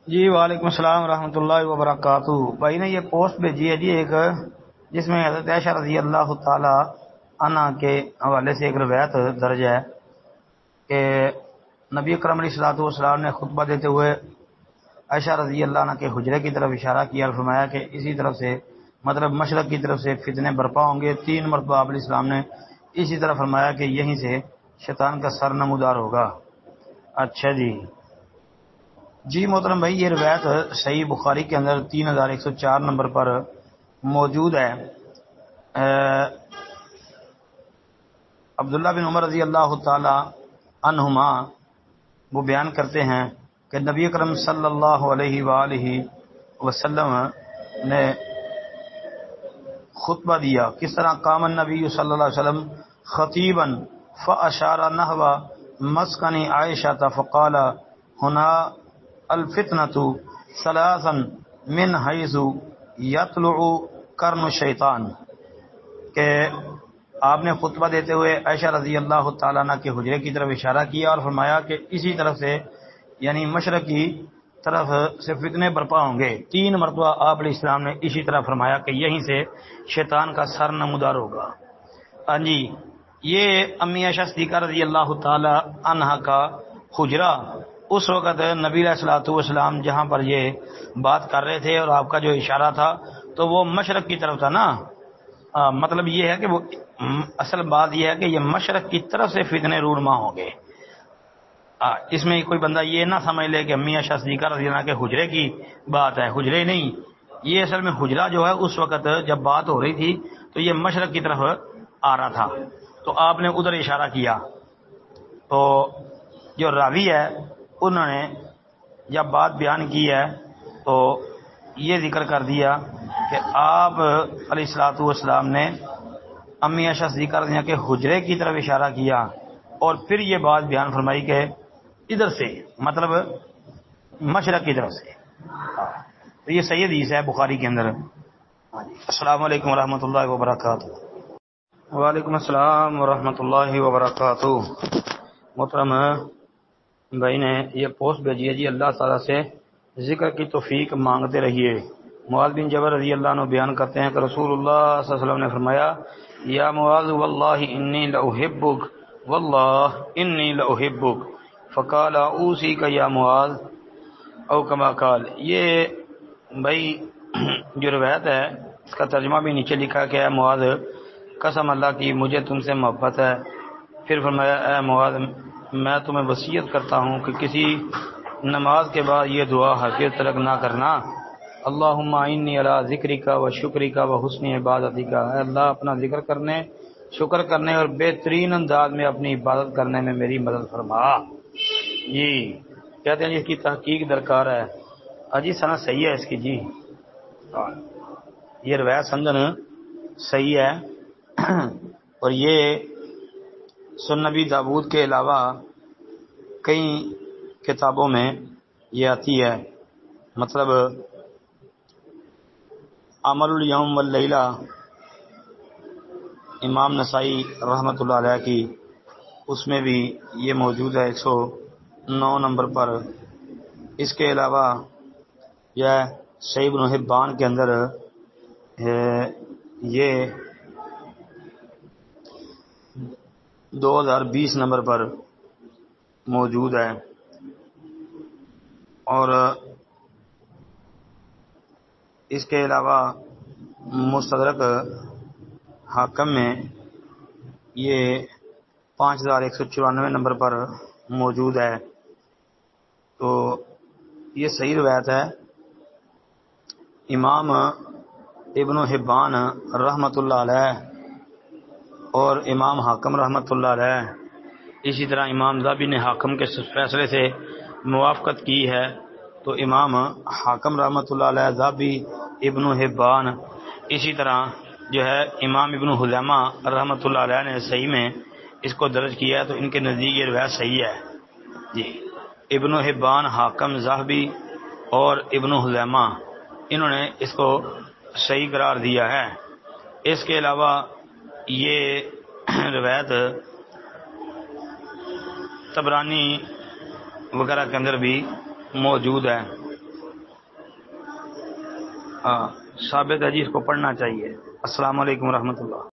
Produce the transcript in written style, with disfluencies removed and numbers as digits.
جی وعلیکم السلام ورحمۃ اللہ وبرکاتہ. بھائی نے یہ پوسٹ بھیجی ہے جی ایک، جس میں حضرت عائشہ رضی اللہ تعالی عنہ کے حوالے سے ایک روایت درج ہے کہ نبی اکرم علیہ الصلوۃ والسلام نے خطبہ دیتے ہوئے عائشہ رضی اللہ عنہ کے حجرے کی طرف اشارہ کیا اور فرمایا کہ اسی طرف سے، مطلب مشرق کی طرف سے فتنے برپا ہوں گے. 3 مرتبہ آپ علیہ السلام نے اسی طرح فرمایا کہ یہیں سے شیطان کا سر نمودار ہوگا. اچھا جی محترم بھائی، یہ روایت صحیح بخاری کے اندر 3104 نمبر پر موجود ہے. عبداللہ بن عمر رضی اللہ تعالی عنہما وہ بیان کرتے ہیں کہ نبی اکرم صلی اللہ علیہ وآلہ وسلم نے خطبہ دیا. کس طرح؟ قام النبی صلی اللہ علیہ وسلم خطیبا فاشار نحو مسکن عائشہ فقال ہنا الفتنۃ ثلاثا من حیث یطلع قرن الشیطان، کہ آپ نے خطبہ دیتے ہوئے عائشہ رضی اللہ تعالیٰ عنہ کے حجرے کی طرف اشارہ کیا اور فرمایا کہ اسی طرف سے، یعنی مشرق کی طرف سے فتنے برپا ہوں گے. 3 مرتبہ آپ علیہ السلام نے اسی طرح فرمایا کہ یہیں سے شیطان کا سر نمودار ہوگا. ہاں جی، یہ امی عائشہ صدیقہ رضی اللہ تعالی عنہا کا حجرہ اس وقت نبی علیہ الصلوۃ والسلام جہاں پر یہ بات کر رہے تھے اور آپ کا جو اشارہ تھا تو وہ مشرق کی طرف تھا نا. مطلب یہ ہے کہ وہ اصل بات یہ ہے کہ یہ مشرق کی طرف سے فتنے رونما ہوں گے. اس میں کوئی بندہ یہ نہ سمجھ لے کہ امی عائشہ صدیقہ رضی اللہ عنہ کے حجرے کی بات ہے. حجرے نہیں، یہ اصل میں حجرہ جو ہے اس وقت جب بات ہو رہی تھی تو یہ مشرق کی طرف آ رہا تھا، تو آپ نے ادھر اشارہ کیا. تو جو راوی ہے انہوں نے جب بات بیان کی ہے تو یہ ذکر کر دیا کہ آپ علیہ الصلوۃ والسلام نے امی عائشہ صدیقہ رضی اللہ عنہ کے حجرے کی طرف اشارہ کیا اور پھر یہ بات بیان فرمائی کہ ادھر سے، مطلب مشرق کی طرف سے. تو یہ صحیح حدیث ہے بخاری کے اندر. السلام علیکم ورحمۃ اللہ وبرکاتہ. وعلیکم السلام ورحمۃ اللہ وبرکاتہ. محترم بھائی نے یہ پوسٹ بھیجی ہے جی، اللہ تعالیٰ سے ذکر کی توفیق مانگتے رہیے. معاذ بن جبل رضی اللہ عنہ بیان کرتے ہیں کہ رسول اللہ صلی اللہ علیہ وسلم نے فرمایا، یا معاذ واللہ انی لاحبک واللہ انی لاحبک فقال اوصیک یا معاذ او کما قال. یہ بھائی جو روایت ہے اس کا ترجمہ بھی نیچے لکھا کہ اے معاذ، قسم اللہ کی مجھے تم سے محبت ہے. پھر فرمایا، اے معاذ میں تمہیں وصیت کرتا ہوں کہ کسی نماز کے بعد یہ دعا ہرگز ترک نہ کرنا، اللہم اعنی علی ذکرک و شکرک و حسن عبادتک. اے اللہ اپنا ذکر کرنے، شکر کرنے اور بہترین انداز میں اپنی عبادت کرنے میں میری مدد فرما. جی کہتے ہیں جی اس کی تحقیق درکار ہے. جی سند صحیح ہے اس کی. جی یہ روایت سندن صحیح ہے اور یہ سنن نبی داود کے علاوہ کئی کتابوں میں یہ آتی ہے. مطلب عمل الیوم واللیلہ امام نسائی رحمۃ اللہ علیہ کی، اس میں بھی یہ موجود ہے 109 نمبر پر. اس کے علاوہ یہ صحیح ابن حبان کے اندر یہ 2020 نمبر پر موجود ہے. اور اس کے علاوہ مستدرک حاکم میں یہ 5194 نمبر پر موجود ہے. تو یہ صحیح روایت ہے. امام ابن حبان رحمۃ اللہ علیہ اور امام حاکم رحمۃ اللہ علیہ، اسی طرح امام ذہبی نے حاکم کے فیصلے سے موافقت کی ہے. تو امام حاکم رحمۃ اللہ علیہ، ذہبی، ابن حبان، اسی طرح جو ہے امام ابن خزیمہ رحمۃ اللہ علیہ نے صحیح میں اس کو درج کیا ہے. تو ان کے نزدیک یہ روایت صحیح ہے. جی ابن حبان، حاکم، ذہبی اور ابن خزیمہ انہوں نے اس کو صحیح قرار دیا ہے. اس کے علاوہ یہ روایت طبرانی وغیرہ کے اندر بھی موجود ہے. ثابت ہے جی، اس کو پڑھنا چاہیے۔ السلام علیکم ورحمۃ اللہ۔